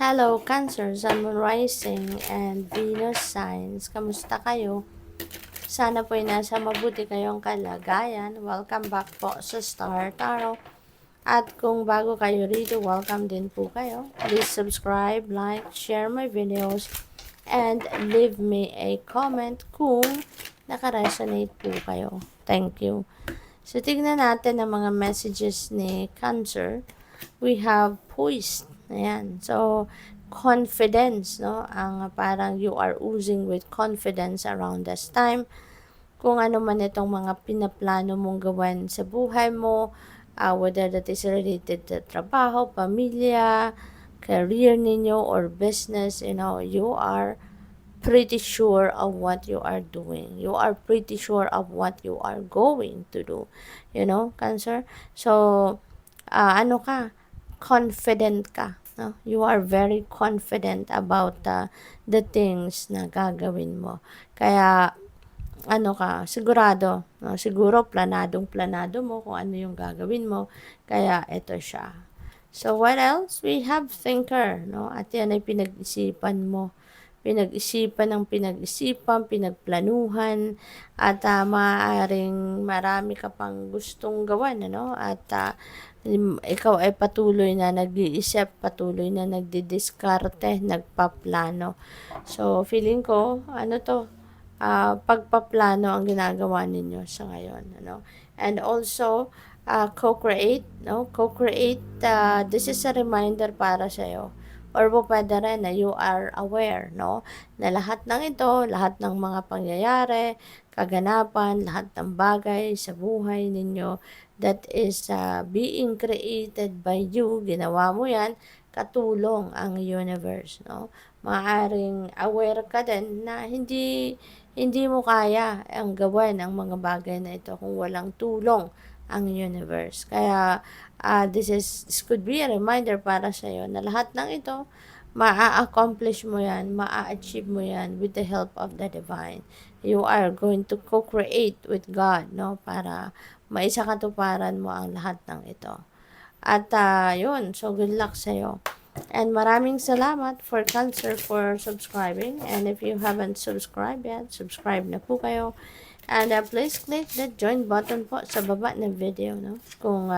Hello, Cancer, Sun, Moon Rising, and Venus Signs. Kamusta kayo? Sana po ay nasa mabuti kayong kalagayan. Welcome back po sa Star Tarot. At kung bago kayo rito, welcome din po kayo. Please subscribe, like, share my videos, and leave me a comment kung nakaresonate po kayo. Thank you. So, tignan natin ang mga messages ni Cancer. We have poised. Ayan. So, confidence, no? Ang parang you are oozing with confidence around this time. Kung ano man itong mga pinaplano mong gawin sa buhay mo, whether that is related to trabaho, pamilya, career ninyo, or business, you are pretty sure of what you are doing. You are pretty sure of what you are going to do. Cancer? So, ano ka? Confident ka. No? You are very confident about the things na gagawin mo. Kaya, ano ka, sigurado. No? Siguro, planado mo kung ano yung gagawin mo. Kaya, ito siya. So, what else? We have thinker. No? At yan ay pinag-isipan mo. Pinag-isipan, pinagplanuhan, at maaaring marami ka pang gustong gawan, at ikaw ay patuloy na nag-iisip, patuloy na nagdidiskarte, nagpaplano. So, feeling ko, pagpaplano ang ginagawa ninyo sa ngayon, And also, co-create, Co-create, this is a reminder para sa'yo. Or pwede rin na you are aware, na lahat ng ito, lahat ng mga pangyayari, kaganapan, lahat ng bagay sa buhay ninyo that is being created by you, ginawa mo yan, katulong ang universe, Maaring aware ka din na hindi mo kaya ang gawin ang mga bagay na ito kung walang tulong ang universe. Kaya, this could be a reminder para sa iyo na lahat ng ito, ma-accomplish mo yan, ma-achieve mo yan with the help of the divine. You are going to co-create with God, para maisakatuparan mo ang lahat ng ito. At, yun, so good luck sa iyo. And maraming salamat for Cancer for subscribing. And if you haven't subscribed yet, subscribe na po kayo. And please click the join button po sa baba ng video, kung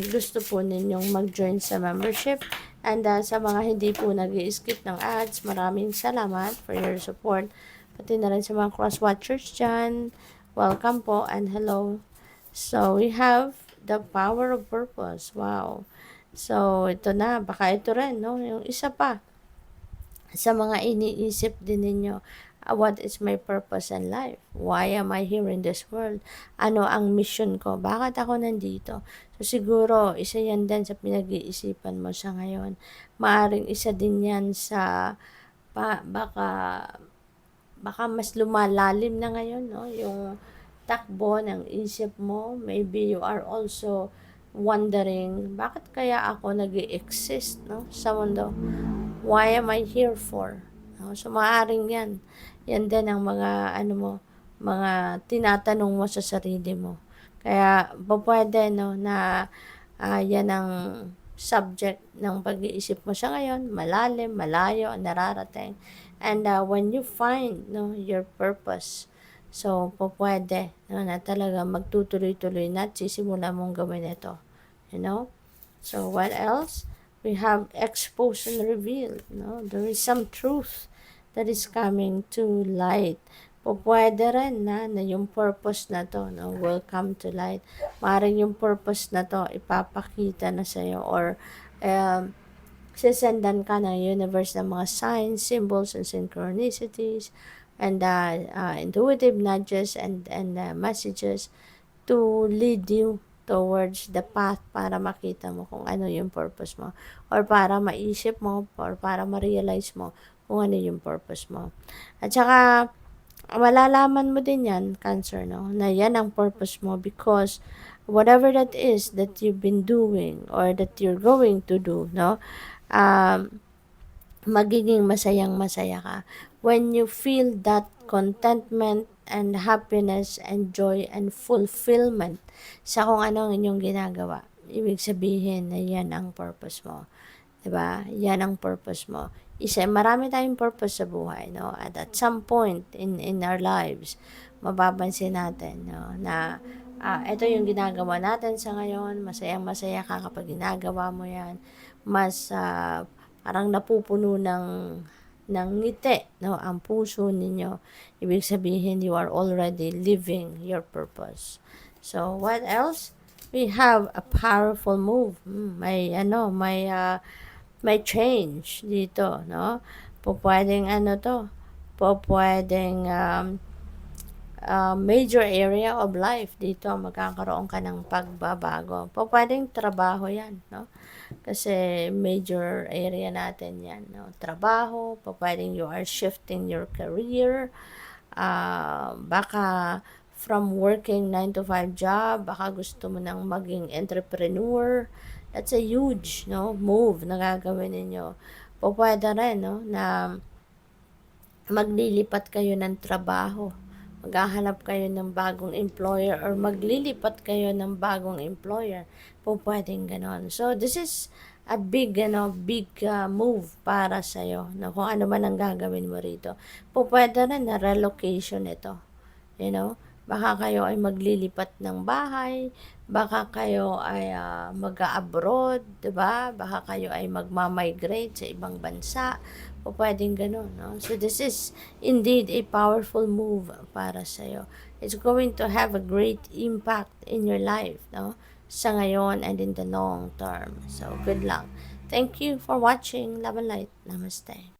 gusto po ninyong mag-join sa membership. And sa mga hindi po nag-i-skip ng ads, maraming salamat for your support. Pati na rin sa mga cross-watchers dyan. Welcome po and hello. So, we have the power of purpose. Wow. So, ito na. Baka ito rin, Yung isa pa sa mga iniisip din ninyo. What is my purpose in life? Why am I here in this world? Ano ang mission ko? Bakit ako nandito? So, siguro, isa yan din sa pinag-iisipan mo sa ngayon. Maaring isa din yan sa, baka mas lumalalim na ngayon, yung takbo ng isip mo. Maybe you are also wondering, bakit kaya ako nag-exist, sa mundo? Why am I here for? So, maaaring yan. Yan din ang mga, mga tinatanong mo sa sarili mo. Kaya, pwede, na yan ang subject ng pag-iisip mo sa ngayon, malalim, malayo, nararating. And when you find, your purpose, so, pwede, na talaga magtutuloy-tuloy na at sisimula mong gawin ito. So, what else? We have exposed and revealed. There is some truth that is coming to light. Pwede rin na yung purpose na to, will come to light. Maaaring yung purpose na to, ipapakita na sa'yo or sisendan ka ng universe ng mga signs, symbols, and synchronicities, and intuitive nudges and messages to lead you towards the path para makita mo kung ano yung purpose mo or para maisip mo or para ma-realize mo kung ano yung purpose mo. At saka, malalaman mo din yan, Cancer, na yan ang purpose mo because whatever that is that you've been doing or that you're going to do, magiging masayang-masaya ka when you feel that contentment and happiness and joy and fulfillment sa kung ano ang inyong ginagawa. Ibig sabihin na yan ang purpose mo. 'Diba? Yan ang purpose mo. Marami tayong purpose sa buhay, no? At some point in our lives, mapapansin natin, no, na ito yung ginagawa natin sa ngayon, masayang-masaya ka kapag ginagawa mo yan, mas parang napupuno ng ngiti, no, ang puso ninyo. Ibig sabihin, you are already living your purpose. So, what else? We have a powerful move. May change dito, no? Pwedeng pwedeng major area of life dito, magkakaroon ka ng pagbabago. Pwedeng trabaho yan, no? Kasi major area natin yan, no? Trabaho, pwedeng you are shifting your career, baka from working 9 to 5 job, baka gusto mo nang maging entrepreneur. That's a huge, no, move na gagawin ninyo. Pwede rin, no, na maglilipat kayo ng trabaho. Maghahanap kayo ng bagong employer or maglilipat kayo ng bagong employer. Pwedeng ganon. So, this is a big move para sa'yo. No? Kung ano man ang gagawin mo rito. Pwede rin na relocation ito. You know? Baka kayo ay maglilipat ng bahay, baka kayo ay mag-abroad, 'di ba? Baka kayo ay magma-migrate sa ibang bansa, o pwedeng ganun, no? So this is indeed a powerful move para sa iyo. It's going to have a great impact in your life, no? Sa ngayon and in the long term. So good luck. Thank you for watching. Love and light. Namaste.